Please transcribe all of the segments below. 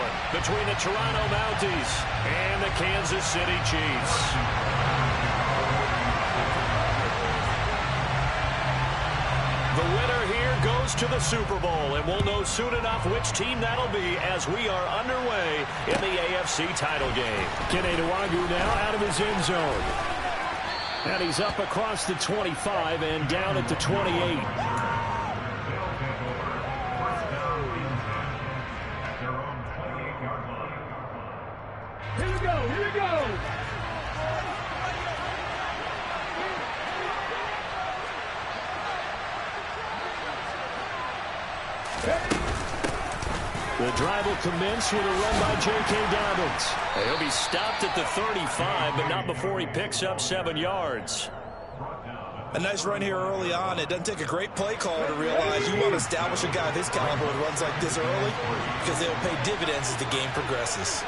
one between the Toronto Mounties and the Kansas City Chiefs. The winner here goes to the Super Bowl, and we'll know soon enough which team that'll be as we are underway in the AFC title game. Kenny Nwagu now out of his end zone. And he's up across the 25 and down at the 28. Here we go, here we go. The drive will commence with a run by J.K. Dobbins. He'll be stopped at the 35, but not before he picks up 7 yards. A nice run here early on. It doesn't take a great play caller to realize you want to establish a guy of his caliber who runs like this early because they'll pay dividends as the game progresses.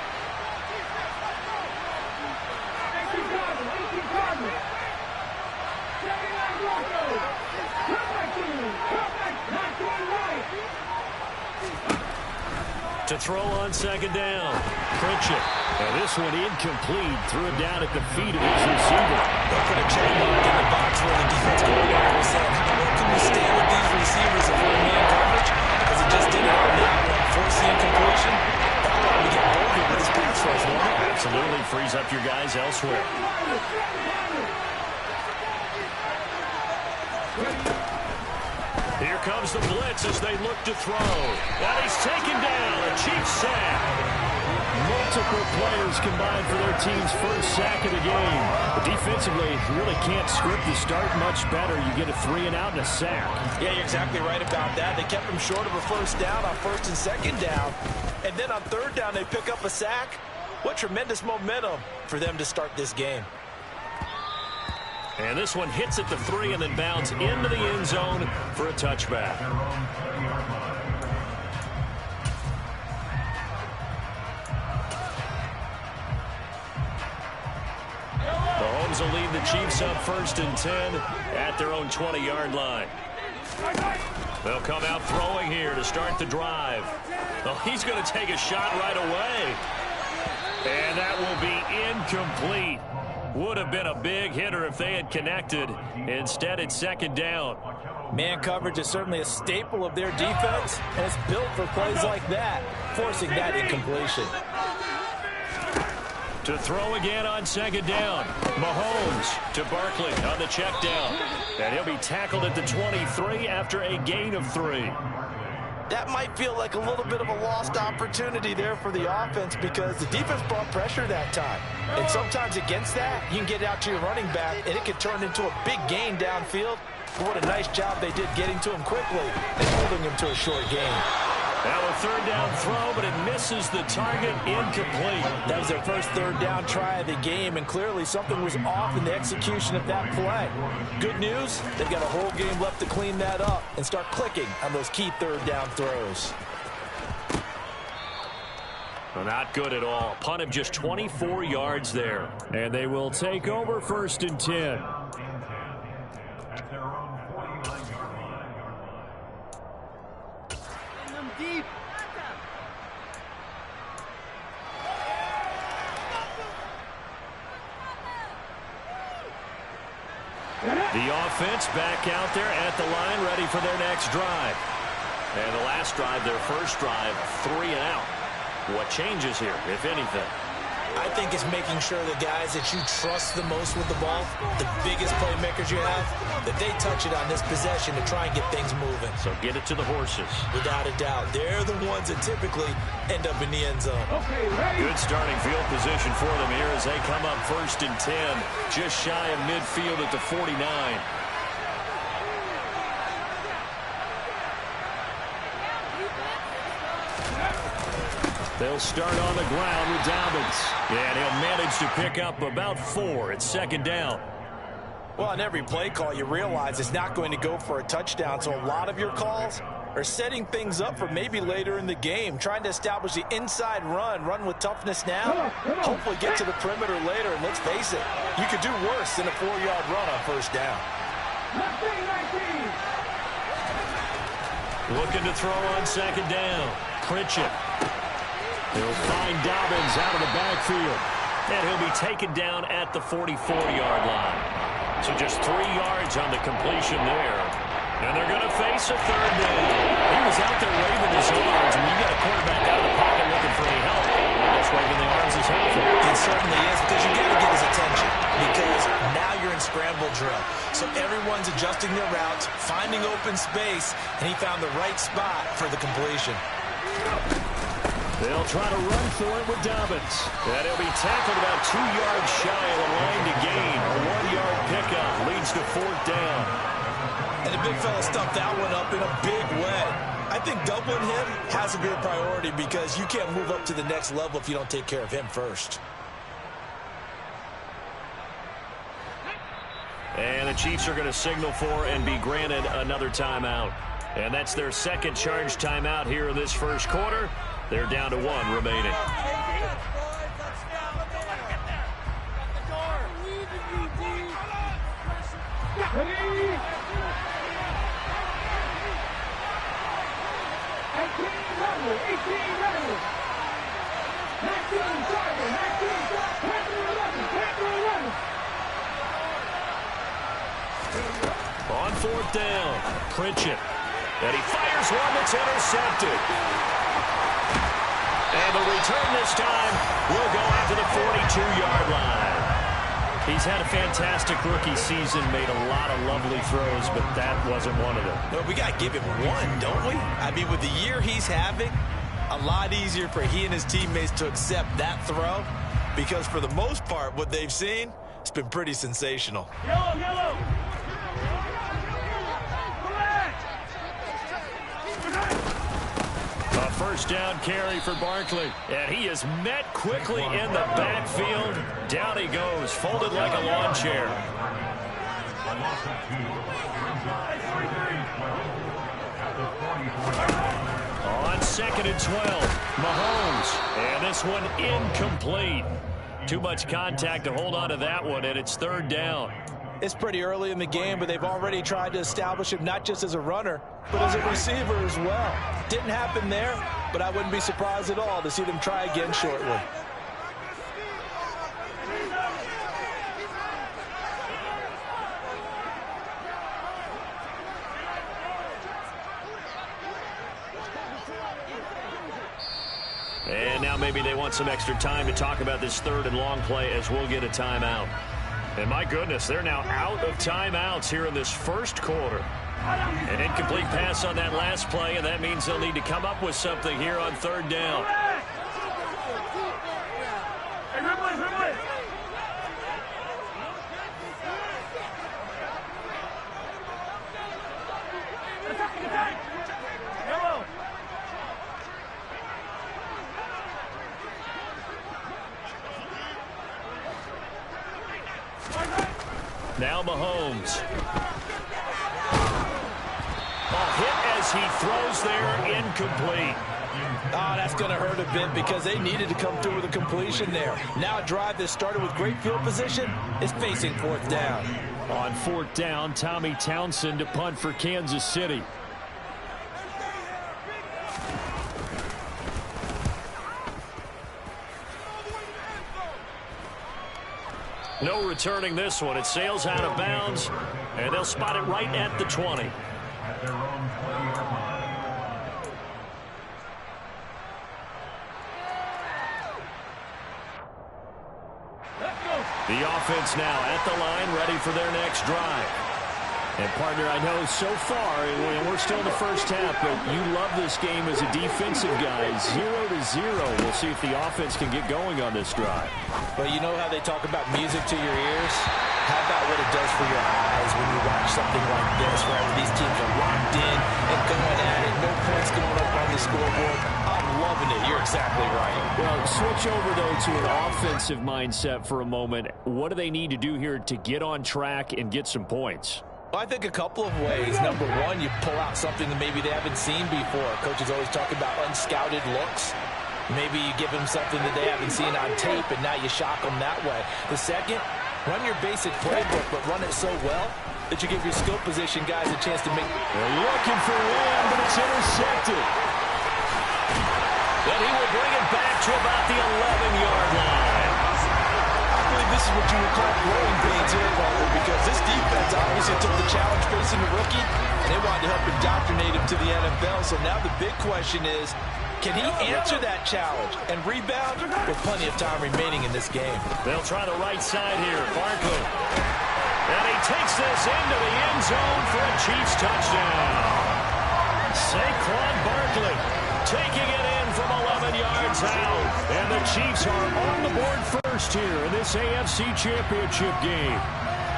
To throw on second down. Pritchett. And this one incomplete. Threw it down at the feet of his receiver. They'll put a check mark in the box where the defense coordinator will say, how well can we stay with these receivers if we're in man coverage? Because it just didn't happen that way. Forcing incompletion. That'll let me get bolder with his pass rush, won't it? Absolutely frees up your guys elsewhere. Here comes the blitz as they look to throw. And he's taken down. A Chiefs sack. Multiple players combined for their team's first sack of the game. But defensively, you really can't script the start much better. You get a 3 and out and a sack. Yeah, you're exactly right about that. They kept him short of a first down on first and second down. And then on third down, they pick up a sack. What tremendous momentum for them to start this game. And this one hits at the 3 and then bounds into the end zone for a touchback. Mahomes will lead the Chiefs up 1st and 10 at their own 20-yard line. They'll come out throwing here to start the drive. Oh, he's going to take a shot right away. And that will be incomplete. Would have been a big hitter if they had connected. Instead, it's second down. Man coverage is certainly a staple of their defense, and it's built for plays like that, forcing that incompletion. To throw again on second down. Mahomes to Barkley on the check down. And he'll be tackled at the 23 after a gain of 3. That might feel like a little bit of a lost opportunity there for the offense because the defense brought pressure that time. And sometimes against that, you can get out to your running back, and it can turn into a big gain downfield. But what a nice job they did getting to him quickly and holding him to a short gain. Now a third down throw, but it misses the target, incomplete. That was their first third down try of the game, and clearly something was off in the execution of that play. Good news, they've got a whole game left to clean that up and start clicking on those key third down throws. Well, not good at all. Punt of just 24 yards there. And they will take over 1st and 10. The offense back out there at the line, ready for their next drive. And the last drive, their first drive, 3 and out. What changes here, if anything? I think it's making sure the guys that you trust the most with the ball, the biggest playmakers you have, that they touch it on this possession to try and get things moving. So get it to the horses. Without a doubt. They're the ones that typically end up in the end zone. Good starting field position for them here as they come up 1st and 10, just shy of midfield at the 49. They'll start on the ground with Dobbins. And he'll manage to pick up about 4 at second down. Well, on every play call, you realize it's not going to go for a touchdown. So a lot of your calls are setting things up for maybe later in the game, trying to establish the inside run with toughness now, hopefully get to the perimeter later. And let's face it, you could do worse than a 4-yard run on first down. Looking to throw on second down. Pritchett. He'll find Dobbins out of the backfield. And he'll be taken down at the 44-yard line. So just 3 yards on the completion there. And they're going to face a third down. He was out there waving his arms. When you got a quarterback out of the pocket looking for any help, I guess waving the arms is helpful. It certainly is, because you got to get his attention. Because now you're in scramble drill. So everyone's adjusting their routes, finding open space, and he found the right spot for the completion. They'll try to run for it with Dobbins. And he'll be tackled about 2 yards shy of the line to gain. A 1-yard pickup leads to 4th down. And the big fella stuffed that one up in a big way. I think doubling him has to be a priority because you can't move up to the next level if you don't take care of him first. And the Chiefs are going to signal for and be granted another timeout. And that's their second charge timeout here in this first quarter. They're down to 1 remaining. On 4th down, Pritchett. And he fires one that's intercepted. And the return this time will go out to the 42-yard line. He's had a fantastic rookie season, made a lot of lovely throws, but that wasn't one of them. Well, we got to give him one, don't we? I mean, with the year he's having, a lot easier for he and his teammates to accept that throw because for the most part, what they've seen, it's been pretty sensational. Yellow, yellow. A first down carry for Barkley. And he is met quickly in the backfield. Down he goes, folded like a lawn chair. On 2nd and 12, Mahomes. And this one incomplete. Too much contact to hold on to that one, and it's 3rd down. It's pretty early in the game, but they've already tried to establish him not just as a runner, but as a receiver as well. Didn't happen there, but I wouldn't be surprised at all to see them try again shortly. And now maybe they want some extra time to talk about this 3rd and long play as we'll get a timeout. And my goodness, they're now out of timeouts here in this first quarter. An incomplete pass on that last play, and that means they'll need to come up with something here on 3rd down. Now Mahomes. A hit as he throws there, incomplete. Oh, that's going to hurt a bit because they needed to come through with a completion there. Now a drive that started with great field position is facing 4th down. On 4th down, Tommy Townsend to punt for Kansas City. No returning this one. It sails out of bounds, and they'll spot it right at the 20. The offense now at the line, ready for their next drive. And, partner, I know so far, we're still in the first half, but you love this game as a defensive guy. 0-0. We'll see if the offense can get going on this drive. Well, you know how they talk about music to your ears? How about what it does for your eyes when you watch something like this, where these teams are locked in and going at it, no points going up on the scoreboard? I'm loving it. You're exactly right. Well, switch over, though, to an offensive mindset for a moment. What do they need to do here to get on track and get some points? Well, I think a couple of ways. Number one, you pull out something that maybe they haven't seen before. Coaches always talk about unscouted looks. Maybe you give them something that they haven't seen on tape, and now you shock them that way. The second, run your basic playbook, but run it so well that you give your skill position guys a chance to make. They're looking for one, but it's intercepted. And he will bring it back to about the 11-yard line. I believe this is what you would call growing pains here, Butler, because this defense obviously took the challenge facing the rookie, and they wanted to help indoctrinate him to the NFL. So now the big question is, can he answer that challenge and rebound with plenty of time remaining in this game? They'll try the right side here. Barkley. And he takes this into the end zone for a Chiefs touchdown. Saquon Barkley taking it in from 11 yards out. And the Chiefs are on the board first here in this AFC Championship game.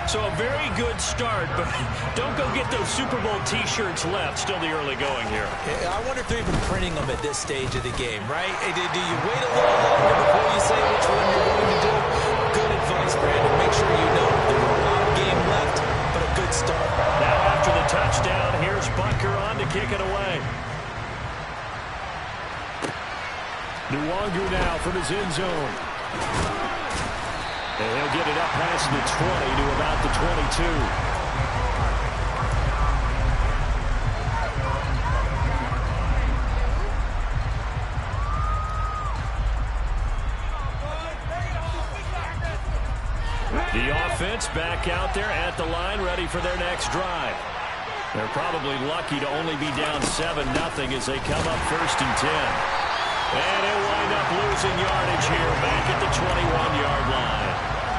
So a very good start, but don't go get those Super Bowl T-shirts left. Still the early going here. I wonder if they're even printing them at this stage of the game, right? Do you wait a little longer before you say which one you're going to do? Good advice, Brandon. Make sure you know there's a lot of game left, but a good start. Now after the touchdown, here's Butker on to kick it away. Nwangu now from his end zone. And he'll get it up past the 20 to about the 22. The offense back out there at the line, ready for their next drive. They're probably lucky to only be down 7-0 as they come up 1st and 10. And he'll wind up losing yardage here back at the 21-yard line.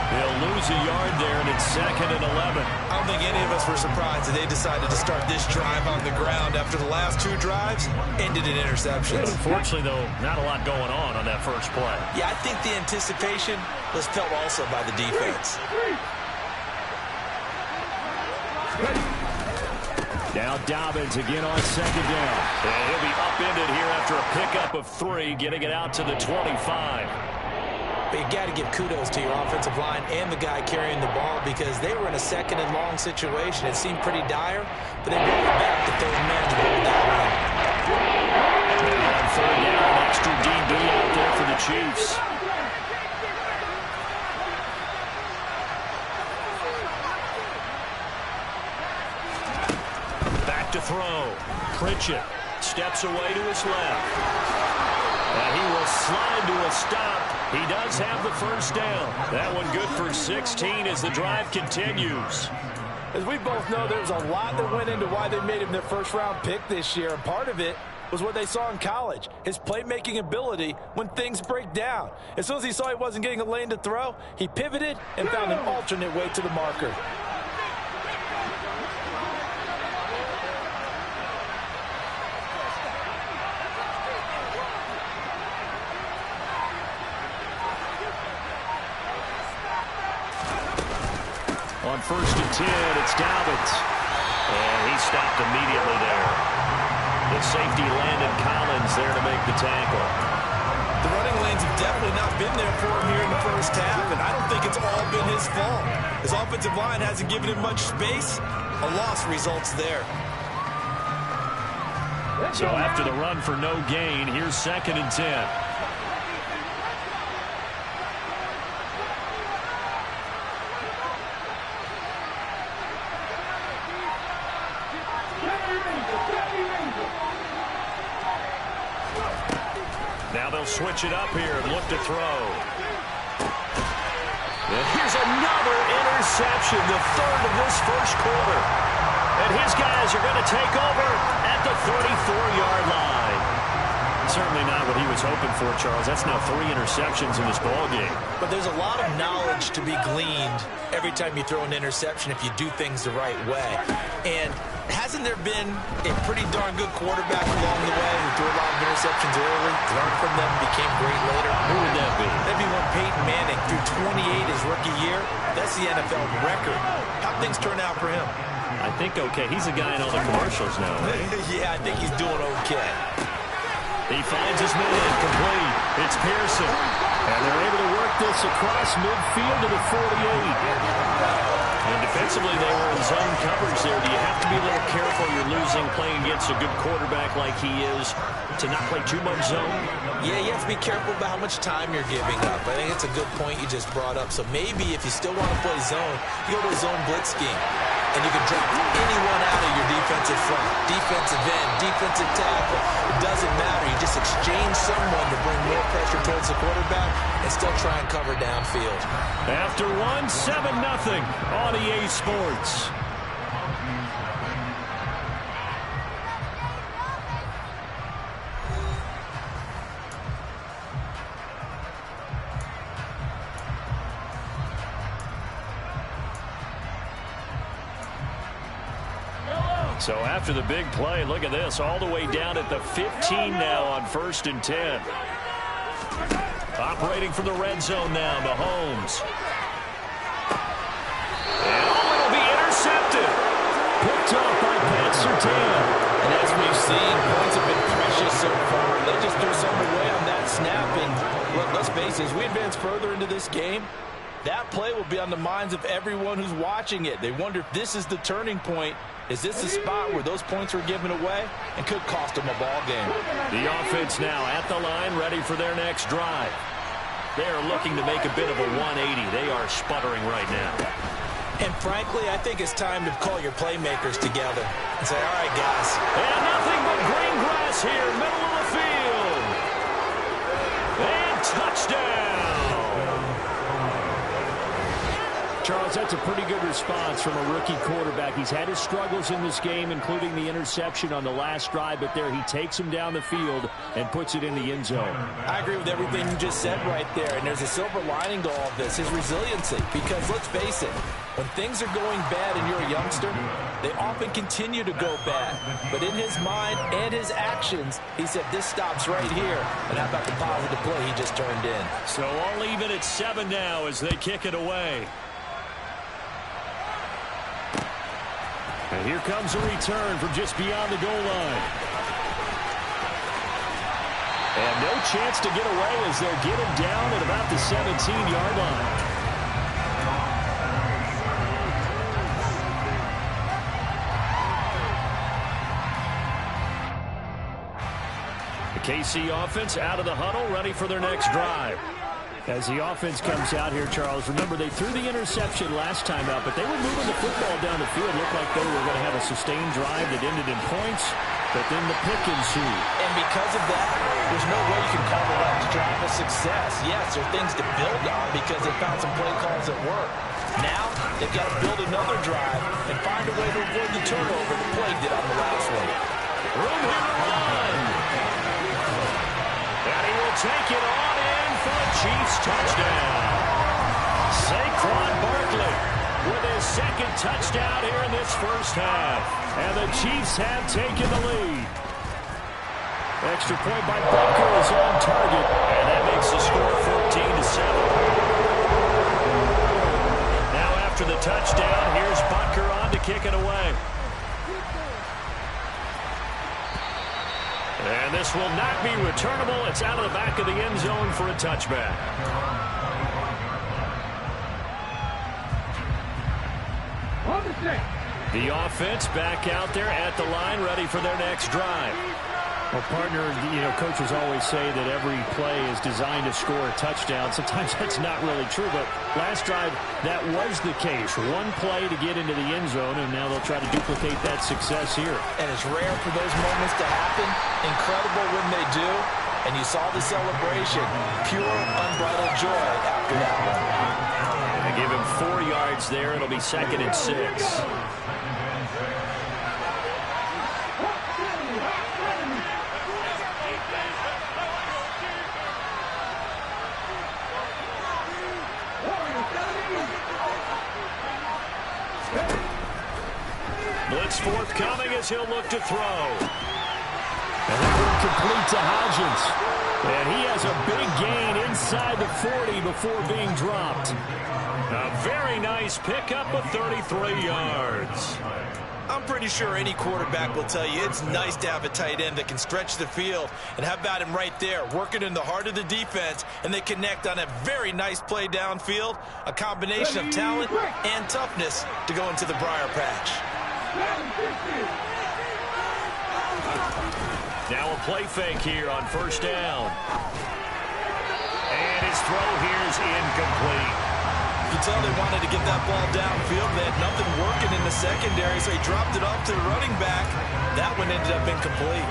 They'll lose a yard there, and it's 2nd and 11. I don't think any of us were surprised that they decided to start this drive on the ground after the last 2 drives ended in interceptions. Unfortunately, though, not a lot going on that first play. Yeah, I think the anticipation was felt also by the defense. Now Dobbins again on 2nd down. And he'll be upended here after a pickup of 3, getting it out to the 25. But you got to give kudos to your offensive line and the guy carrying the ball because they were in a 2nd and long situation. It seemed pretty dire, but they brought it back to 3rd man to hold that run. On 3rd down, an extra DB out there for the Chiefs. Back to throw. Pritchett steps away to his left. And he will slide to a stop. He does have the 1st down. That one good for 16 as the drive continues. As we both know, there was a lot that went into why they made him their 1st-round pick this year. And part of it was what they saw in college, his playmaking ability when things break down. As soon as he saw he wasn't getting a lane to throw, he pivoted and found an alternate way to the marker. On 1st and 10, it's Dobbins. And he stopped immediately there. The safety Landon Collins there to make the tackle. The running lanes have definitely not been there for him here in the 1st half, and I don't think it's all been his fault. His offensive line hasn't given him much space. A loss results there. So after the run for no gain, here's 2nd and 10. Now they'll switch it up here and look to throw. And here's another interception, the 3rd of this 1st quarter. And his guys are going to take over at the 34-yard line. Certainly not what he was hoping for, Charles. That's now 3 interceptions in this ballgame. But there's a lot of knowledge to be gleaned every time you throw an interception if you do things the right way. And hasn't there been a pretty darn good quarterback along the way who threw a lot of interceptions early, learned from them, became great later? Who would that be? That'd be when Peyton Manning threw 28 his rookie year. That's the NFL record. How'd things turn out for him? I think okay. He's a guy in all the commercials now, right? Yeah, I think he's doing okay. He finds his man complete. It's Pearson. And they're able to work this across midfield to the 48. And defensively, they were in zone coverage there. Do you have to be a little careful? You're losing playing against a good quarterback like he is to not play too much zone? Yeah, you have to be careful about how much time you're giving up. I think it's a good point you just brought up. So maybe if you still want to play zone, you go to a zone blitz scheme. and you can drop anyone out of your defensive front. Defensive end, defensive tackle. It doesn't matter. You just exchange someone to bring more pressure towards the quarterback and still try and cover downfield. After one, 7-0 on EA Sports. So after the big play, look at this, all the way down at the 15 now on 1st and 10. Operating from the red zone now, Mahomes. And it'll be intercepted. Picked off by Pat Surtain. And as we've seen, points have been precious so far. They just threw something away on that snap. And look, let's face it, as we advance further into this game, that play will be on the minds of everyone who's watching it. They wonder if this is the turning point. Is this a spot where those points were given away and could cost them a ball game? The offense now at the line, ready for their next drive. They are looking to make a bit of a 180. They are sputtering right now. And frankly, I think it's time to call your playmakers together and say, all right, guys. And nothing but green grass here, middle of the field. And touchdown. Charles, that's a pretty good response from a rookie quarterback. He's had his struggles in this game, including the interception on the last drive, but there he takes him down the field and puts it in the end zone. I agree with everything you just said right there, and there's a silver lining to all of this, his resiliency. Because let's face it, when things are going bad and you're a youngster, they often continue to go bad. But in his mind and his actions, he said, this stops right here. And how about the positive play he just turned in? So all even at 7 now as they kick it away. And here comes a return from just beyond the goal line. And no chance to get away as they'll get him down at about the 17-yard line. The KC offense out of the huddle, ready for their next drive. As the offense comes out here, Charles, remember they threw the interception last time out, but they were moving the football down the field. Looked like they were going to have a sustained drive that ended in points, but then the pick ensued. And because of that, there's no way you can call the last drive a success. Yes, there are things to build on because they found some play calls that work. Now, they've got to build another drive and find a way to avoid the turnover that plagued it on the last one. Room here to run. And he will take it on in for a Chiefs touchdown. Saquon Barkley with his second touchdown here in this first half. And the Chiefs have taken the lead. Extra point by Butker is on target. And that makes the score 14-7. Now after the touchdown, here's Butker on to kick it away. And this will not be returnable. It's out of the back of the end zone for a touchback. The offense back out there at the line, ready for their next drive. Well, partner, coaches always say that every play is designed to score a touchdown. Sometimes that's not really true, but last drive, that was the case. One play to get into the end zone, and now they'll try to duplicate that success here. And it's rare for those moments to happen. Incredible when they do. And you saw the celebration. Pure, unbridled joy after that one. They give him 4 yards there. It'll be 2nd and 6. Blitz forthcoming as he'll look to throw. And that will complete to Hodgins. And he has a big gain inside the 40 before being dropped. A very nice pickup of 33 yards. I'm pretty sure any quarterback will tell you it's nice to have a tight end that can stretch the field. And how about him right there, working in the heart of the defense, and they connect on a very nice play downfield. A combination of talent and toughness to go into the briar patch. Now a play fake here on first down. And his throw here is incomplete. You could tell they wanted to get that ball downfield. They had nothing working in the secondary, so he dropped it off to the running back. That one ended up incomplete.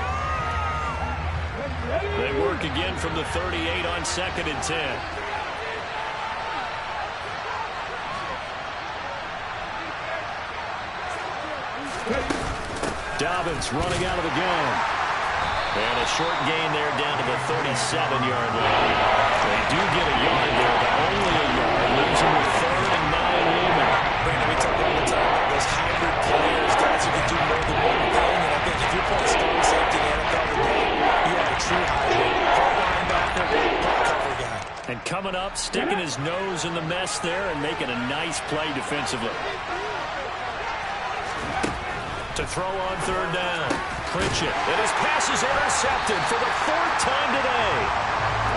They work again from the 38 on 2nd and 10. Dobbins running out of the gun. And a short gain there down to the 37-yard line. They do get a yard there, but only a yard. Leaves them with 3rd and 9 looming. Brandon, we talk all the time about those hybrid players, guys who can do more than one thing. And I think if you're playing strong safety in the NFL today, you have a true hybrid. Part linebacker, part cover guy. And coming up, sticking his nose in the mess there and making a nice play defensively. To throw on 3rd down. Pritchett. And his pass is intercepted for the 4th time today.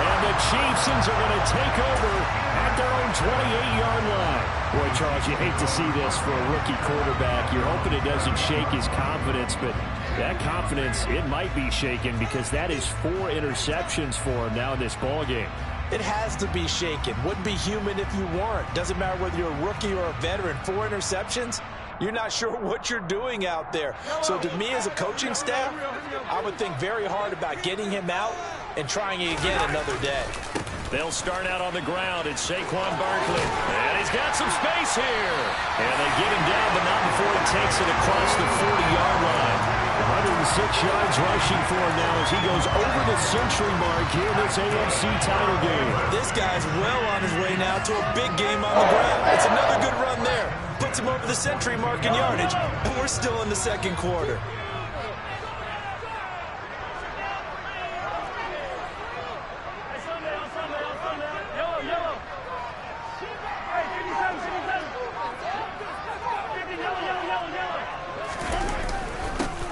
And the Chiefs are going to take over at their own 28-yard line. Boy, Charles, you hate to see this for a rookie quarterback. You're hoping it doesn't shake his confidence, but that confidence, it might be shaken because that is 4 interceptions for him now in this ballgame. It has to be shaken. Wouldn't be human if you weren't. Doesn't matter whether you're a rookie or a veteran. 4 interceptions. You're not sure what you're doing out there. So to me as a coaching staff, I would think very hard about getting him out and trying it again another day. They'll start out on the ground. It's Saquon Barkley. And he's got some space here. And they get him down, but not before he takes it across the 40-yard line. 106 yards rushing for him now as he goes over the century mark here in this AFC title game. This guy's well on his way now to a big game on the ground. It's another good run there. Puts him over the century mark in yardage, and we're still in the 2nd quarter.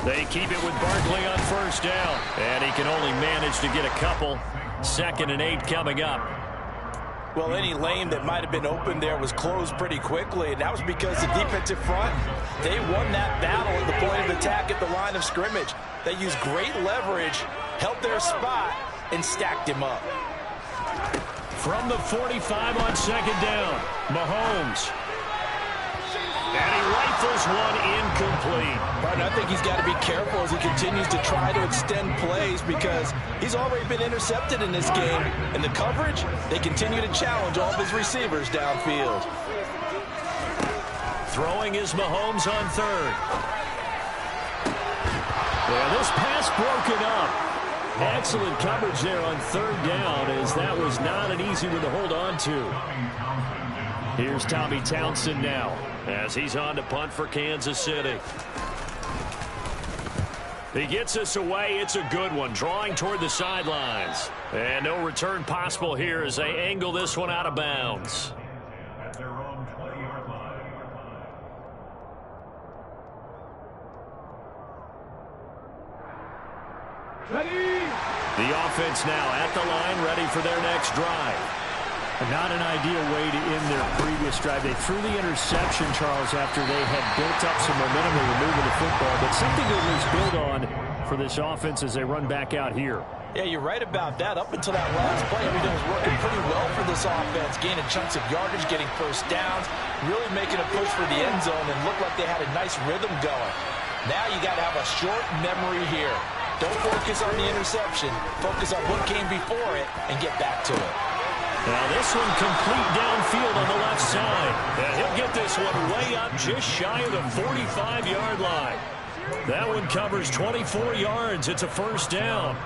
They keep it with Barkley on 1st down. And he can only manage to get a couple. 2nd and 8 coming up. Well, any lane that might have been open there was closed pretty quickly, and that was because the defensive front, they won that battle at the point of attack at the line of scrimmage. They used great leverage, held their spot, and stacked him up. From the 45 on 2nd down, Mahomes. And he rifles one incomplete. But I think he's got to be careful as he continues to try to extend plays because he's already been intercepted in this game. And the coverage, they continue to challenge all of his receivers downfield. Throwing is Mahomes on 3rd. Yeah, this pass broken up. Excellent coverage there on 3rd down as that was not an easy one to hold on to. Here's Tommy Townsend now as he's on to punt for Kansas City. He gets us away. It's a good one, drawing toward the sidelines. And no return possible here as they angle this one out of bounds. At their own 20-yard line. Ready? The offense now at the line, ready for their next drive. Not an ideal way to end their previous drive. They threw the interception, Charles, after they had built up some momentum and were moving the football, but something to at least build on for this offense as they run back out here. Yeah, you're right about that. Up until that last play, everything was working pretty well for this offense, gaining chunks of yardage, getting 1st downs, really making a push for the end zone, and looked like they had a nice rhythm going. Now you got to have a short memory here. Don't focus on the interception. Focus on what came before it and get back to it. Now this one complete downfield on the left side. And he'll get this one way up just shy of the 45-yard line. That one covers 24 yards. It's a 1st down.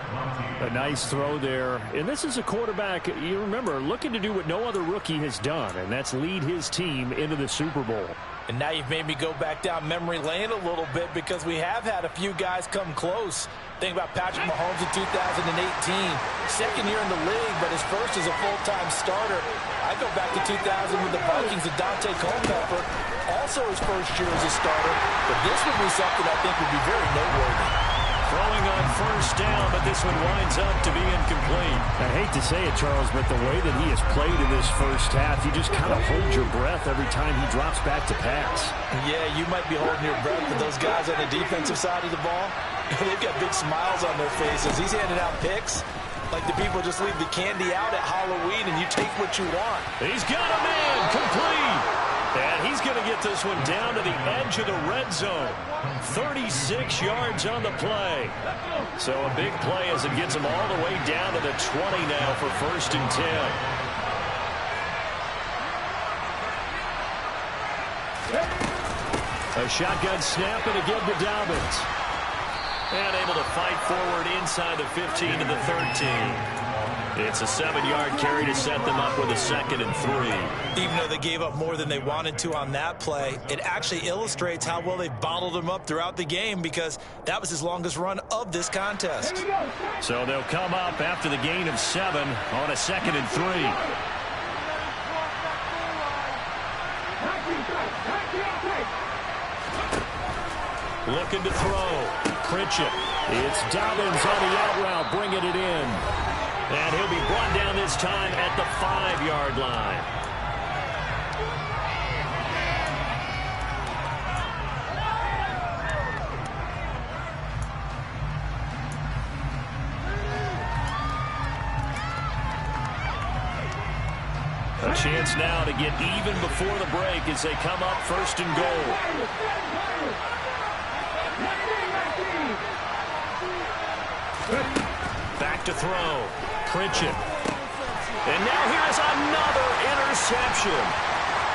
A nice throw there. And this is a quarterback, you remember, looking to do what no other rookie has done, and that's lead his team into the Super Bowl. And now you've made me go back down memory lane a little bit because we have had a few guys come close. Think about Patrick Mahomes in 2018. 2nd year in the league, but his first as a full-time starter. I go back to 2000 with the Vikings and Dante Culpepper. Also his first year as a starter. But this would be something I think would be very noteworthy. Throwing on 1st down, but this one winds up to be incomplete. I hate to say it, Charles, but the way that he has played in this 1st half, you just kind of hold your breath every time he drops back to pass. Yeah, you might be holding your breath, but those guys on the defensive side of the ball, they've got big smiles on their faces. He's handing out picks, Like the people just leave the candy out at Halloween and you take what you want. He's got a man complete. And he's going to get this one down to the edge of the red zone. 36 yards on the play. So a big play as it gets him all the way down to the 20 now for 1st and 10. A shotgun snap and again to Dobbins. And able to fight forward inside the 15 to the 13. It's a 7-yard carry to set them up with a 2nd and 3. Even though they gave up more than they wanted to on that play, it actually illustrates how well they've bottled him up throughout the game because that was his longest run of this contest. So they'll come up after the gain of 7 on a 2nd and 3. Looking to throw. Pritchett. It's Dobbins on the out route, bringing it in. And he'll be brought down this time at the 5-yard line. A chance now to get even before the break as they come up 1st and goal. Back to throw. Pritchett. And now here is another interception.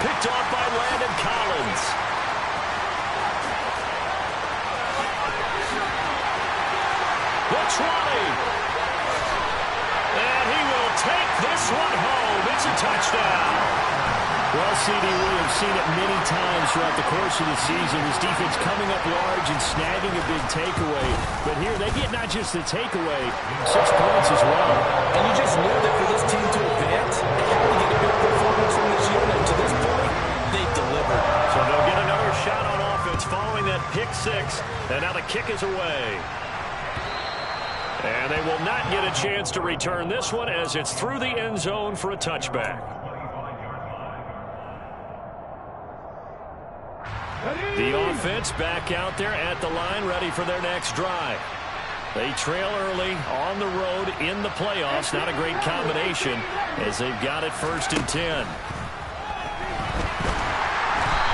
Picked off by Landon Collins. The 20. And he will take this one home. It's a touchdown. Well, CD, we have seen it many times throughout the course of the season. His defense coming up large and snagging a big takeaway. But here they get not just the takeaway, 6 points as well. And you just knew that for this team to advance, they had to get a big performance from this unit. To this point, they've delivered. So they'll get another shot on offense following that pick 6. And now the kick is away. And they will not get a chance to return this one as it's through the end zone for a touchback. The offense back out there at the line, ready for their next drive. They trail early on the road in the playoffs. Not a great combination as they've got it 1st and 10.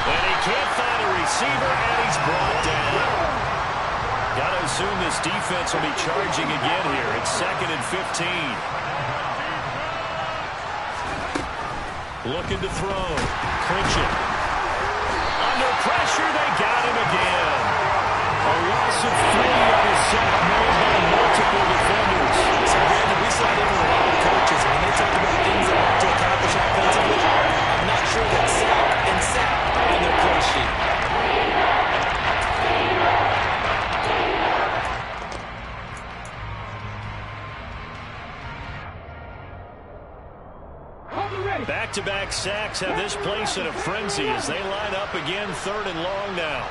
And he can't find a receiver, and he's brought down. Got to assume this defense will be charging again here. It's 2nd and 15. Looking to throw. Pritchett. Under pressure, they got him again. A loss of 3 on a sack made by multiple defenders. So, Brandon, we saw them with a lot of coaches. When they talk about things they want to accomplish offensively, I'm not sure that sack and sack on their play sheet. Back-to-back sacks have this place in a frenzy as they line up again 3rd and long now.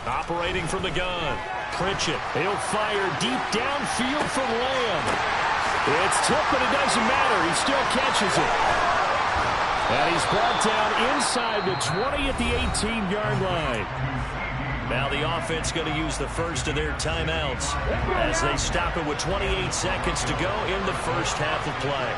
Operating from the gun. Pritchett. He'll fire deep downfield for Lamb. It's tipped, but it doesn't matter. He still catches it. And he's brought down inside the 20 at the 18-yard line. Now the offense going to use the first of their timeouts as they stop it with 28 seconds to go in the first half of play.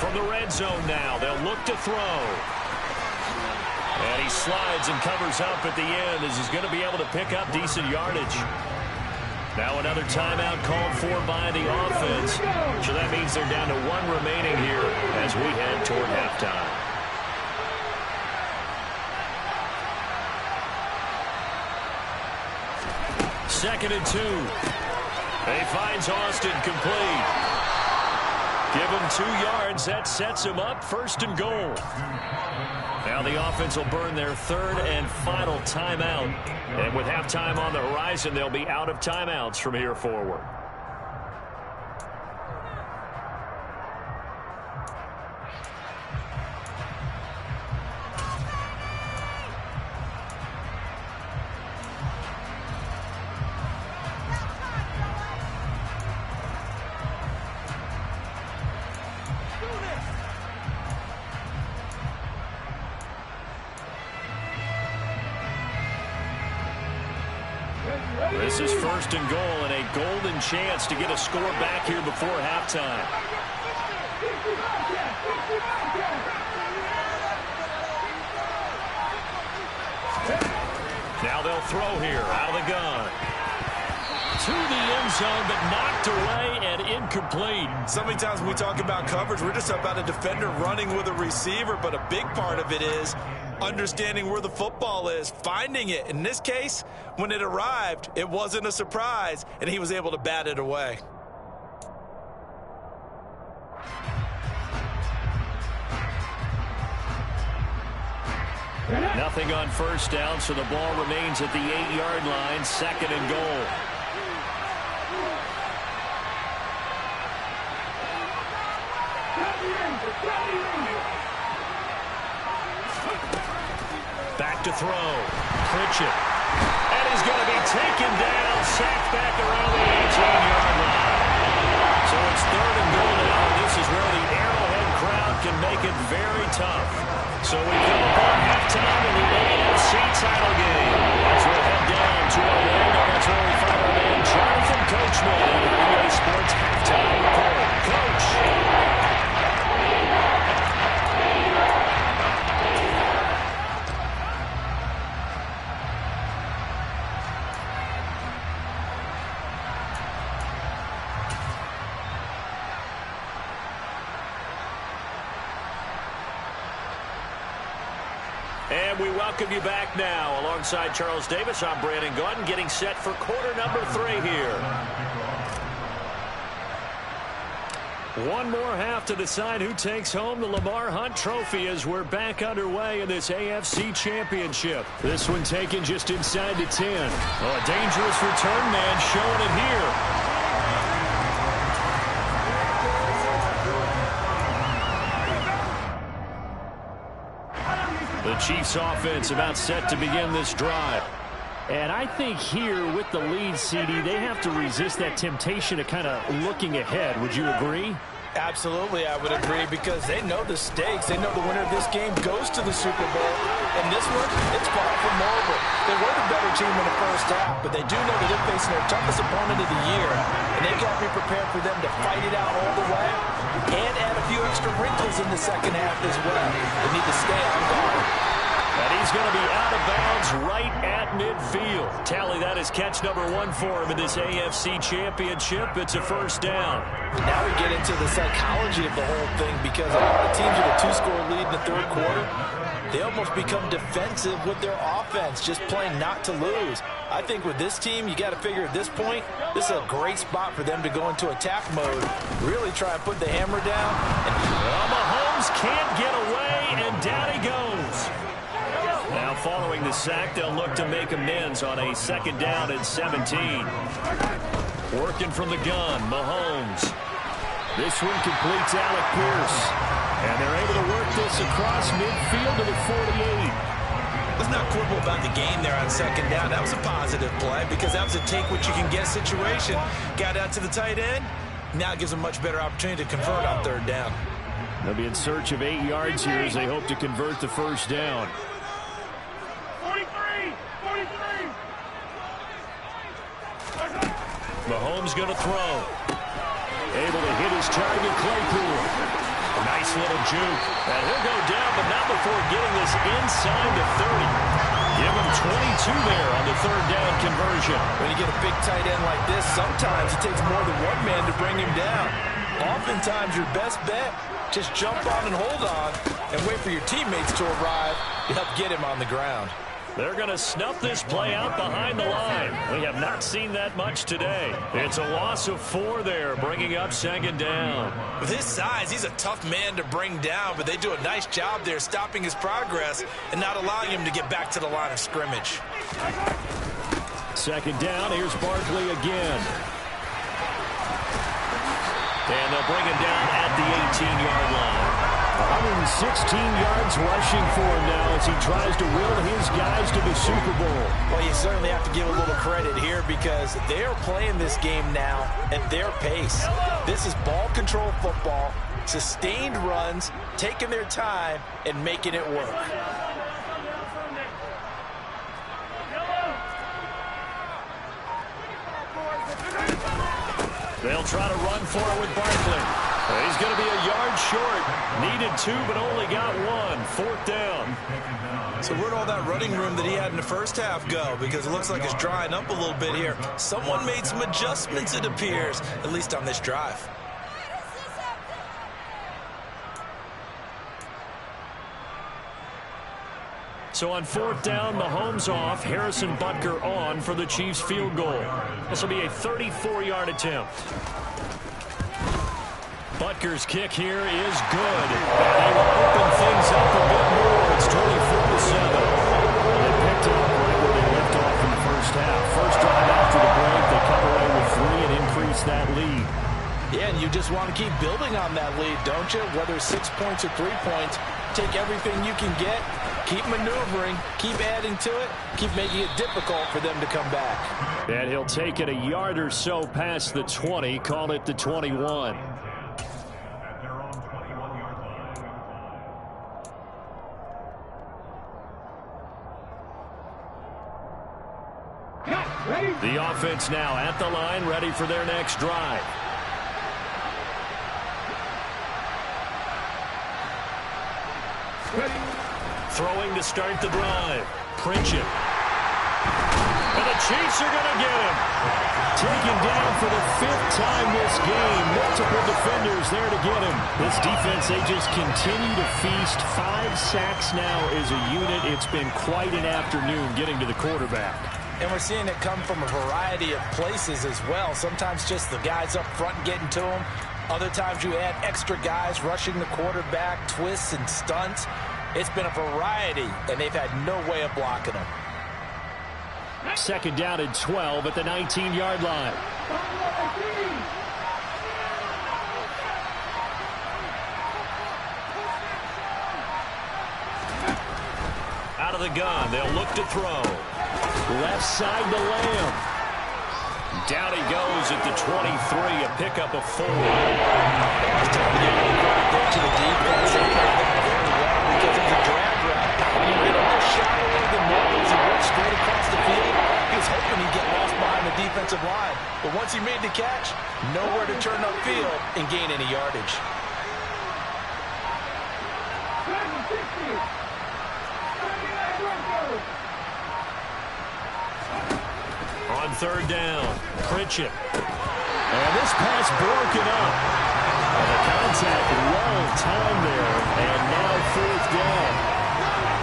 From the red zone now, they'll look to throw. And he slides and covers up at the end as he's going to be able to pick up decent yardage. Now another timeout called for by the offense. So that means they're down to 1 remaining here as we head toward halftime. Second and 2. He finds Austin complete. Give him 2 yards. That sets him up 1st and goal. Now the offense will burn their 3rd and final timeout. And with halftime on the horizon, they'll be out of timeouts from here forward. This is first and goal and a golden chance to get a score back here before halftime. Now they'll throw here out of the gun. To the end zone, but knocked away and incomplete. So many times when we talk about coverage, we're just about a defender running with a receiver, but a big part of it is understanding where the football is, finding it. In this case, when it arrived, it wasn't a surprise, and he was able to bat it away. Nothing on first down, so the ball remains at the 8-yard line, second and goal. Back to throw. Pritchett. And he's going to be taken down, sacked back around the 18-yard line. So it's third and goal now. This is where the Arrowhead crowd can make it very tough. So we come upon halftime in the AFC title game. As we'll head down to Orlando, that's where we find our man Jonathan Coachman on the EA Sports Halftime Report. Coach. And we welcome you back now. Alongside Charles Davis, I'm Brandon Gaudin, getting set for quarter number 3 here. One more half to decide who takes home the Lamar Hunt Trophy as we're back underway in this AFC Championship. This one taken just inside the 10. Oh, a dangerous return man showing it here. The Chiefs offense about set to begin this drive. And I think here with the lead, CD, they have to resist that temptation of kind of looking ahead. Would you agree? Absolutely, I would agree, because they know the stakes. They know the winner of this game goes to the Super Bowl. And this one, it's far from over. They were the better team in the first half, but they do know that they're facing their toughest opponent of the year. And they've got to be prepared for them to fight it out all the way and add a few extra wrinkles in the second half as well. They need to stay on guard. And he's going to be out of bounds right at midfield. Tally, that is catch number 1 for him in this AFC Championship. It's a first down. Now we get into the psychology of the whole thing, because a lot of teams with a 2-score lead in the third quarter, they almost become defensive with their offense, just playing not to lose. I think with this team, you got to figure at this point, this is a great spot for them to go into attack mode, really try and put the hammer down. And well, Mahomes can't get away, and down he goes. Now following the sack, they'll look to make amends on a second down and 17. Working from the gun, Mahomes. This one completes Alec Pierce. And they're able to work this across midfield to the 48. Let's not quibble about the game there on second down. That was a positive play, because that was a take-what-you-can-get situation. Got out to the tight end. Now it gives them a much better opportunity to convert on third down. They'll be in search of 8 yards here as they hope to convert the first down. 43! Mahomes going to throw. Able to hit his target, Claypool. Nice little juke. And he'll go down, but not before getting this inside the 30. Give him 22 there on the third down conversion. When you get a big tight end like this, sometimes it takes more than one man to bring him down. Oftentimes, your best bet, just jump on and hold on and wait for your teammates to arrive to help get him on the ground. They're going to snuff this play out behind the line. We have not seen that much today. It's a loss of 4 there, bringing up second down. With his size, he's a tough man to bring down, but they do a nice job there stopping his progress and not allowing him to get back to the line of scrimmage. Second down, here's Barkley again. And they'll bring him down at the 18-yard line. 116 yards rushing for him now as he tries to will his guys to the Super Bowl. Well, you certainly have to give a little credit here, because they are playing this game now at their pace. This is ball control football, sustained runs, taking their time, and making it work. They'll try to run for it with Barkley. He's going to be a yard short. Needed 2, but only got 1. 4th down. So where'd all that running room that he had in the first half go? Because it looks like it's drying up a little bit here. Someone made some adjustments, it appears, at least on this drive. So on 4th down, Mahomes off, Harrison Butker on for the Chiefs field goal. This will be a 34-yard attempt. Butker's kick here is good. They will open things up a bit more. It's 24-7. They picked it up right where they left off in the first half. First drive after the break, they come away with 3 and increase that lead. Yeah, and you just want to keep building on that lead, don't you? Whether 6 points or 3 points, take everything you can get, keep maneuvering, keep adding to it, keep making it difficult for them to come back. And he'll take it a yard or so past the 20, call it the 21. The offense now at the line, ready for their next drive. Throwing to start the drive. Pritchett. And the Chiefs are going to get him. Taken down for the 5th time this game. Multiple defenders there to get him. This defense, they just continue to feast. 5 sacks now as a unit. It's been quite an afternoon getting to the quarterback. And we're seeing it come from a variety of places as well. Sometimes just the guys up front getting to him. Other times you add extra guys rushing the quarterback, twists and stunts. It's been a variety, and they've had no way of blocking them. 2nd down and 12 at the 19-yard line. Out of the gun, they'll look to throw. Left side to Lamb. Down he goes at the 23, a pickup of 4. To the defense, they played that very well because it was a drag route. He ran a little shallower than normal as he went straight across the field. He was hoping he'd get lost behind the defensive line. But once he made the catch, nowhere to turn upfield and gain any yardage. On 3rd down, Pritchett. And this pass broken up. And the contact well timed there. And now 4th down.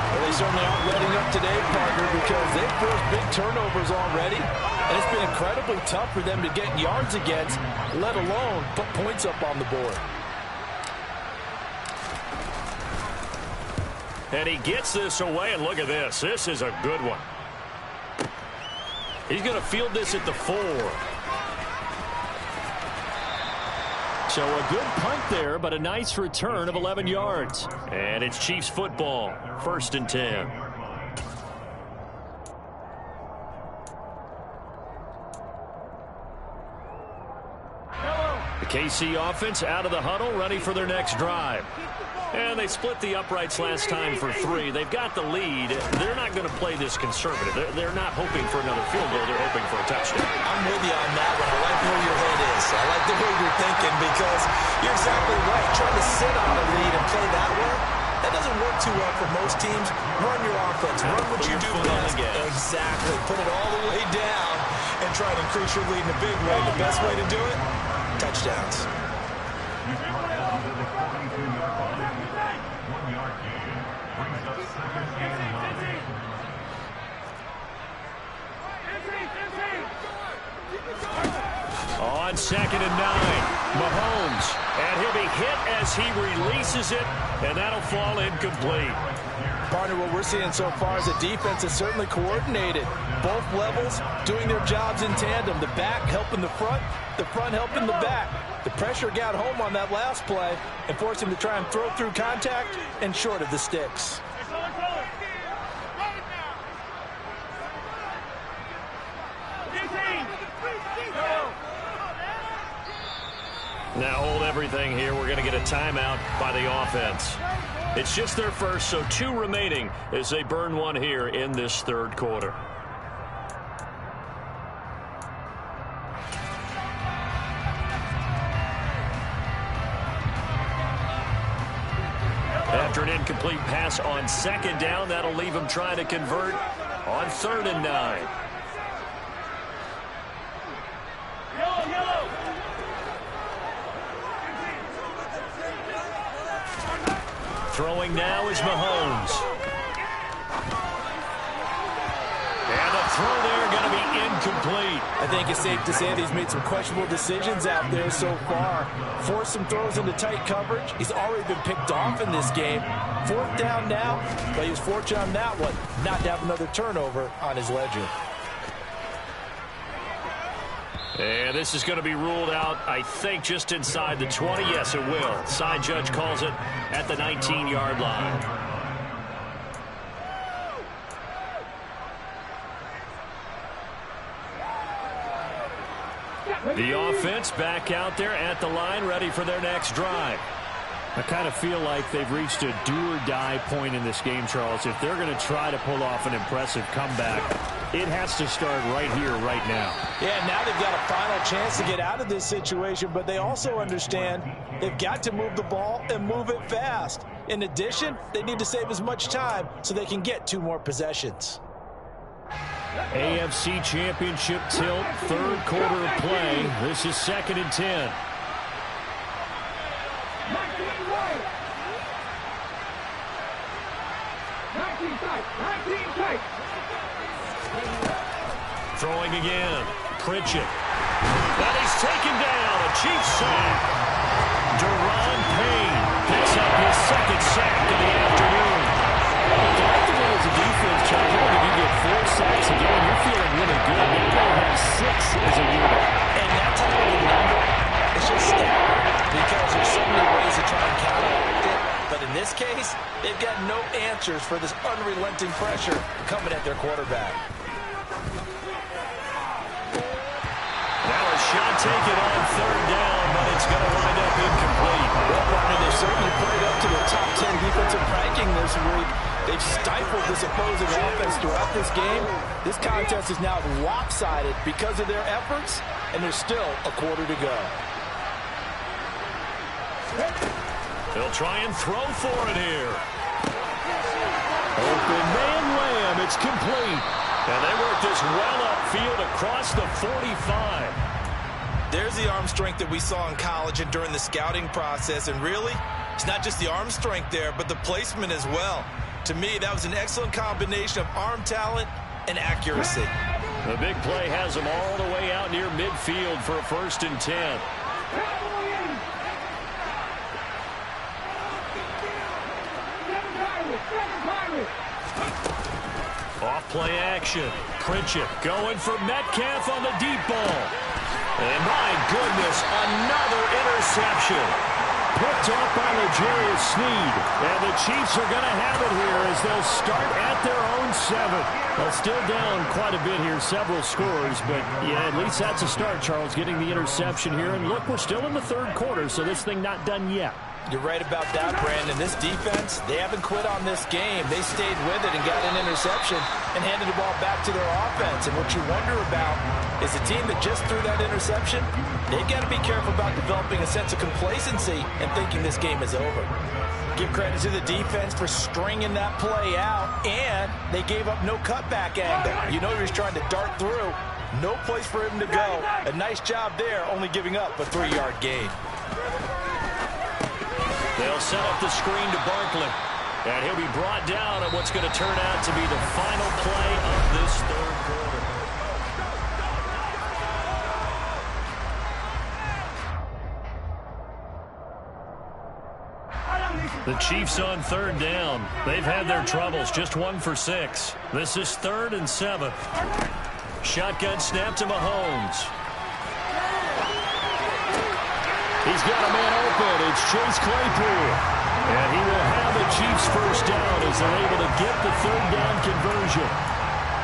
Well, they certainly aren't letting up today, partner, because they've forced big turnovers already. And it's been incredibly tough for them to get yards against, let alone put points up on the board. And he gets this away, and look at this. This is a good one. He's going to field this at the 4. So a good punt there, but a nice return of 11 yards. And it's Chiefs football, 1st and 10. The KC offense out of the huddle, ready for their next drive. And they split the uprights last time for 3. They've got the lead. They're not going to play this conservative. They're not hoping for another field goal. They're hoping for a touchdown. I'm with you on that one. I like where your head is. I like the way you're thinking because you're exactly right. Trying to sit on the lead and play that way, that doesn't work too well for most teams. Run your offense. Run what you do best. Exactly. Put it all the way down and try to increase your lead in a big way. The best way to do it, touchdowns. On 2nd and 9, Mahomes. And he'll be hit as he releases it, and that'll fall incomplete. Partner, what we're seeing so far is the defense is certainly coordinated. Both levels doing their jobs in tandem. The back helping the front helping the back. The pressure got home on that last play and forced him to try and throw through contact and short of the sticks. Now hold everything here. We're going to get a timeout by the offense. It's just their first, so 2 remaining as they burn one here in this 3rd quarter. incomplete pass on second down. That'll leave him trying to convert on 3rd and 9. Throwing now is Mahomes. And the throw there going to be incomplete. I think it's safe to say that he's made some questionable decisions out there so far. Forced some throws into tight coverage. He's already been picked off in this game. 4th down now, but he was fortunate on that one not to have another turnover on his ledger. And this is going to be ruled out, I think, just inside the 20. Yes, it will. Side judge calls it at the 19-yard line. The offense back out there at the line, ready for their next drive. I kind of feel like they've reached a do-or-die point in this game, Charles. If they're going to try to pull off an impressive comeback, it has to start right here, right now. Yeah, now they've got a final chance to get out of this situation, but they also understand they've got to move the ball and move it fast. In addition, they need to save as much time so they can get 2 more possessions. AFC Championship tilt, 3rd quarter of play. This is 2nd and 10. Throwing again. Pritchett. And he's taken down. A Chiefs sack. Deron Payne picks up his 2nd sack of the afternoon. Collectively as a defense, Charles, I think you get 4 sacks a game. You're feeling really good. They're going to have 6 as a unit. And that type of a number is just staggering because there's so many ways to try and counteract it. But in this case, they've got no answers for this unrelenting pressure coming at their quarterback. Now a shot taken on 3rd down, but it's going to wind up incomplete. Well, Barney, they certainly put it up to the top 10 defensive ranking this week. They've stifled this opposing offense throughout this game. This contest is now lopsided because of their efforts, and there's still a quarter to go. They'll try and throw for it here. Open man Lamb. It's complete. And they work this well upfield across the 45. There's the arm strength that we saw in college and during the scouting process. And really, it's not just the arm strength there, but the placement as well. To me, that was an excellent combination of arm talent and accuracy. The big play has them all the way out near midfield for a 1st and 10. Off play action. Pritchett going for Metcalf on the deep ball. And my goodness, another interception. Picked up by L'Jarius Sneed. And the Chiefs are going to have it here as they'll start at their own 7. Well, still down quite a bit here, several scores. But, yeah, at least that's a start, Charles, getting the interception here. And, look, we're still in the 3rd quarter, so this thing not done yet. You're right about that, Brandon. This defense, they haven't quit on this game. They stayed with it and got an interception and handed the ball back to their offense. And what you wonder about is the team that just threw that interception, they've got to be careful about developing a sense of complacency and thinking this game is over. Give credit to the defense for stringing that play out, and they gave up no cutback angle. You know he was trying to dart through. No place for him to go. A nice job there, only giving up a 3-yard gain. They'll set up the screen to Barkley. And he'll be brought down on what's going to turn out to be the final play of this 3rd quarter. The Chiefs on 3rd down. They've had their troubles, just 1 for 6. This is 3rd and 7. Shotgun snap to Mahomes. He's got a man open. It's Chase Claypool. And he will have the Chiefs 1st down as they're able to get the 3rd down conversion.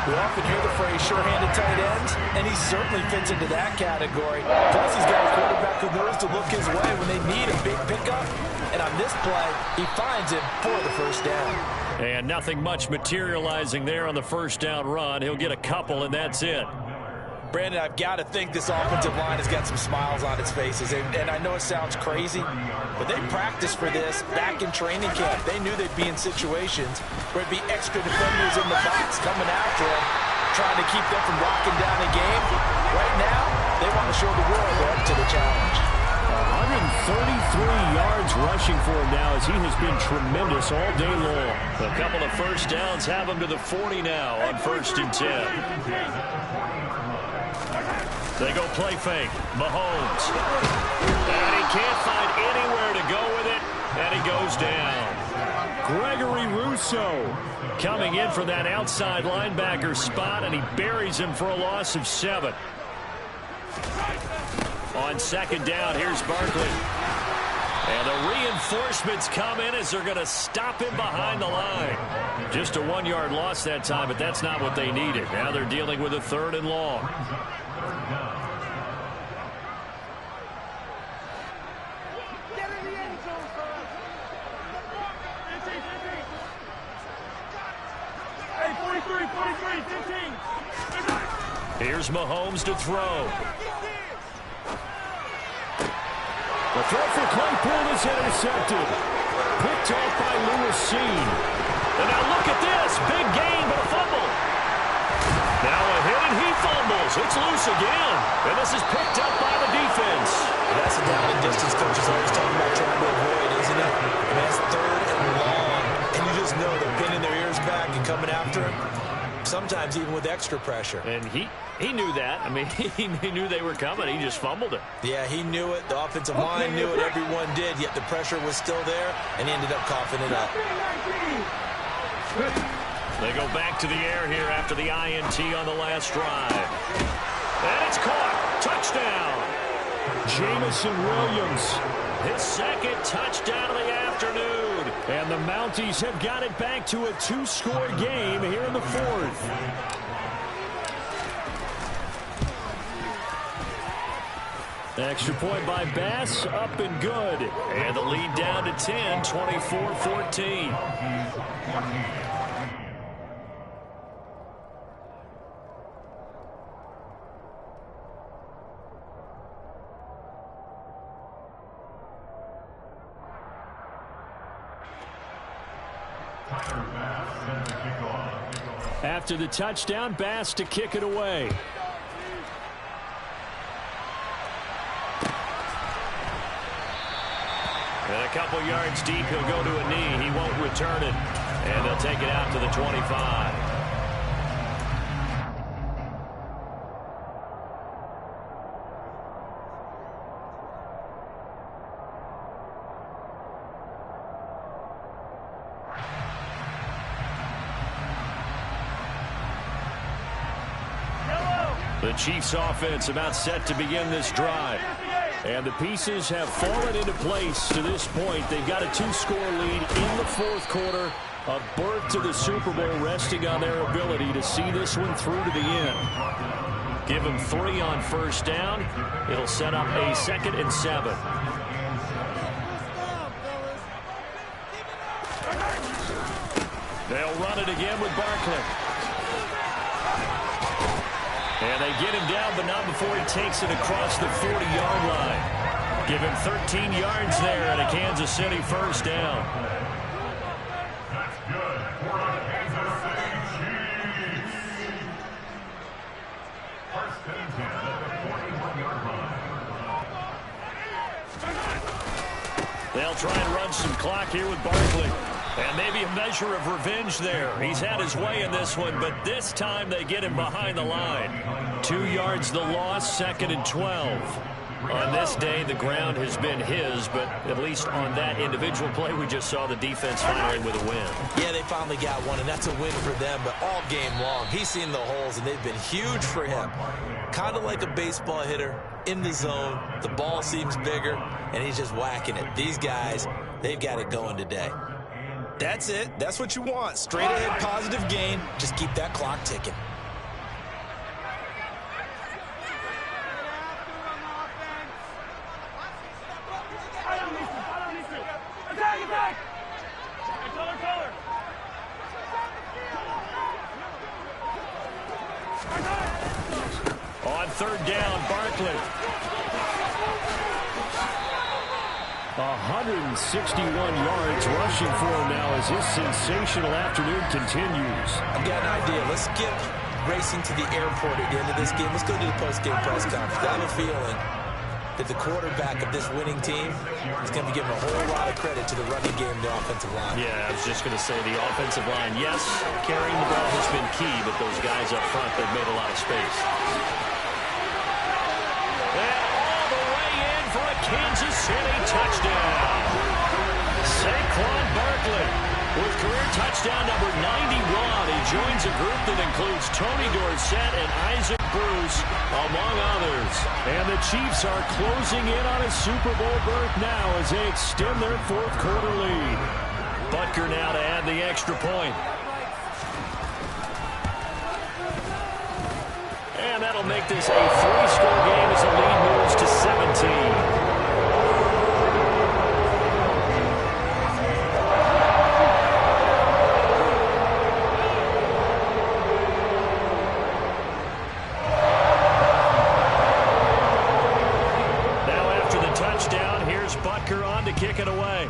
We often hear the phrase sure-handed tight ends, and he certainly fits into that category. Plus, he's got a quarterback who knows to look his way when they need a big pickup. And on this play, he finds it for the 1st down. And nothing much materializing there on the 1st down run. He'll get a couple, and that's it. Brandon, I've got to think this offensive line has got some smiles on its faces. And I know it sounds crazy, but they practiced for this back in training camp. They knew they'd be in situations where it'd be extra defenders in the box coming after them, trying to keep them from locking down the game. Right now, they want to show the world they're up to the challenge. 133 yards rushing for him now as he has been tremendous all day long. A couple of first downs have him to the 40 now on 1st and 10. They go play fake. Mahomes. And he can't find anywhere to go with it, and he goes down. Gregory Rousseau coming in for that outside linebacker spot, and he buries him for a loss of 7. On 2nd down, here's Barkley. And the reinforcements come in as they're going to stop him behind the line. Just a 1-yard loss that time, but that's not what they needed. Now they're dealing with a 3rd and long. Here's Mahomes to throw. The throw for Claypool is intercepted. Picked off by Lewis Seen. And now look at this. Big gain, but a fumble. Now a hit, and he fumbles. It's loose again. And this is picked up by the defense. That's a down and distance coach is always talking about trying to avoid, isn't it? And that's 3rd and long. And you just know they're pinning their ears back and coming after him. Sometimes even with extra pressure. And he knew that. I mean, he knew they were coming. He just fumbled it. Yeah, he knew it. The offensive line knew it. Everyone did. Yet the pressure was still there, and he ended up coughing it up. They go back to the air here after the INT on the last drive. And it's caught. Touchdown. Jamison Williams. His 2nd touchdown of the afternoon. And the Mounties have got it back to a 2-score game here in the 4th. Extra point by Bass, up and good. And the lead down to 10, 24-14. After the touchdown, Bass to kick it away. And a couple yards deep, he'll go to a knee. He won't return it. And they'll take it out to the 25. The Chiefs offense about set to begin this drive. And the pieces have fallen into place to this point. They've got a 2-score lead in the 4th quarter. A berth to the Super Bowl resting on their ability to see this one through to the end. Give them 3 on 1st down. It'll set up a 2nd and 7. They'll run it again with Barkley. And they get him down, but not before he takes it across the 40-yard line. Give him 13 yards there and a Kansas City 1st down. That's good for the Kansas City Chiefs. 1st and 10 at the 41-yard line. They'll try and run some clock here with Barkley. And maybe a measure of revenge there. He's had his way in this one, but this time they get him behind the line. 2 yards the loss, 2nd and 12. On this day, the ground has been his, but at least on that individual play, we just saw the defense finally with a win. Yeah, they finally got one, and that's a win for them, but all game long, he's seen the holes, and they've been huge for him. Kind of like a baseball hitter in the zone. The ball seems bigger, and he's just whacking it. These guys, they've got it going today. That's it. That's what you want. Straight ahead positive gain. Just keep that clock ticking. On third down, Barkley. 161 yards rushing for him now as his sensational afternoon continues. I've got an idea. Let's skip racing to the airport at the end of this game. Let's go to the post-game press conference. I have a feeling that the quarterback of this winning team is going to be given a whole lot of credit to the running game and the offensive line. Yeah, I was just going to say the offensive line, yes, carrying the ball has been key, but those guys up front, they've made a lot of space. And all the way in for a Kansas City touchdown. Saquon Barkley with career touchdown number 91. He joins a group that includes Tony Dorsett and Isaac Bruce, among others. And the Chiefs are closing in on a Super Bowl berth now as they extend their fourth quarter lead. Butker now to add the extra point. And that'll make this a 3-score game as the lead moves to 17. To kick it away.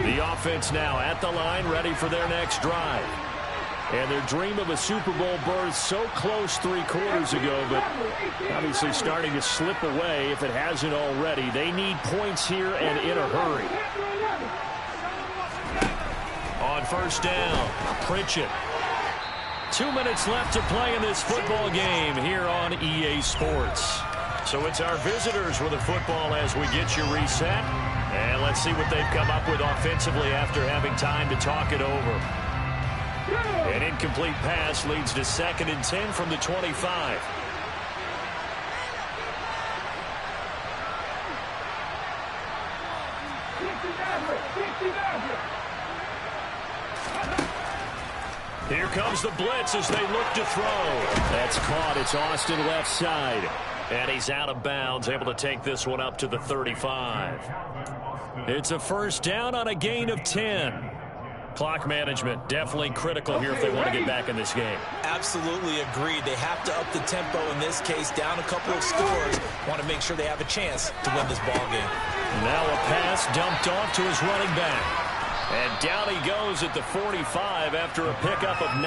The offense now at the line, ready for their next drive. And their dream of a Super Bowl berth so close 3 quarters ago, but obviously starting to slip away if it hasn't already. They need points here and in a hurry. On first down, Pritchett. 2 minutes left to play in this football game here on EA Sports. So it's our visitors with the football as we get you reset. And let's see what they've come up with offensively after having time to talk it over. An incomplete pass leads to 2nd and 10 from the 25. Here comes the blitz as they look to throw. That's caught. It's Austin left side. And he's out of bounds, able to take this one up to the 35. It's a first down on a gain of 10. Clock management definitely critical here if they want to get back in this game. Absolutely agreed. They have to up the tempo in this case, down a couple of scores. Want to make sure they have a chance to win this ball game. Now a pass dumped off to his running back. And down he goes at the 45 after a pickup of 9.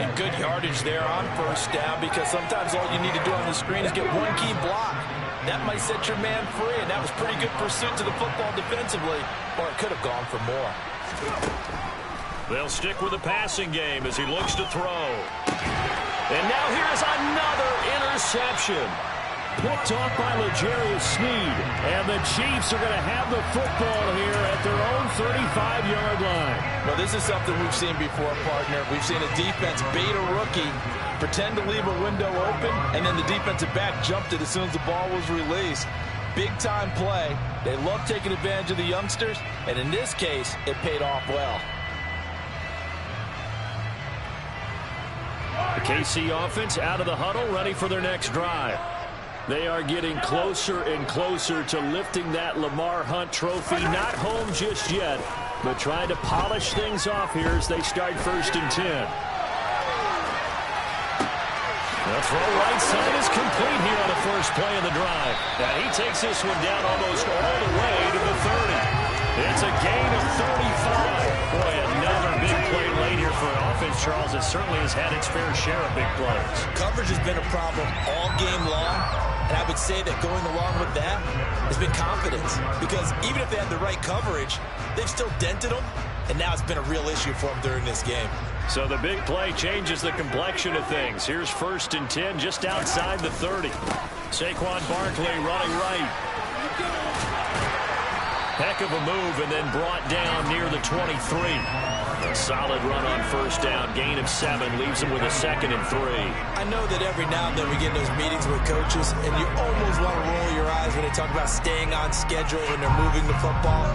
And good yardage there on first down because sometimes all you need to do on the screen is get one key block. That might set your man free, and that was pretty good pursuit to the football defensively, or it could have gone for more. They'll stick with the passing game as he looks to throw. And now here's another interception. Picked off by L'Jarius Sneed. And the Chiefs are going to have the football here at their own 35-yard line. Well, this is something we've seen before, partner. We've seen a defense bait a rookie, pretend to leave a window open, and then the defensive back jumped it as soon as the ball was released. Big-time play. They love taking advantage of the youngsters, and in this case, it paid off well. The KC offense out of the huddle, ready for their next drive. They are getting closer and closer to lifting that Lamar Hunt trophy. Not home just yet, but trying to polish things off here as they start 1st and 10. The throw right side is complete here on the first play of the drive. Now he takes this one down almost all the way to the 30. It's a gain of 35. Boy, another big play late here for an offense, Charles. It certainly has had its fair share of big plays. Coverage has been a problem all game long, and I would say that going along with that has been confidence. Because even if they had the right coverage, they've still dented them, and now it's been a real issue for them during this game. So the big play changes the complexion of things. Here's 1st and 10 just outside the 30. Saquon Barkley running right. Heck of a move and then brought down near the 23. A solid run on first down. Gain of 7 leaves him with a 2nd and 3. I know that every now and then we get in those meetings with coaches and you almost want to roll your eyes when they talk about staying on schedule when they're moving the football.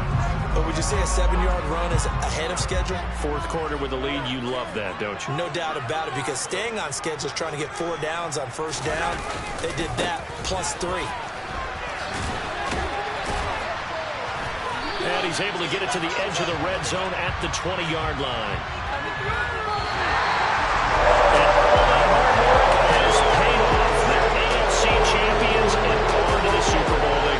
But would you say a 7-yard run is ahead of schedule? Fourth quarter with the lead, you love that, don't you? No doubt about it, because staying on schedule is trying to get 4 downs on first down. They did that plus 3. And he's able to get it to the edge of the red zone at the 20-yard line.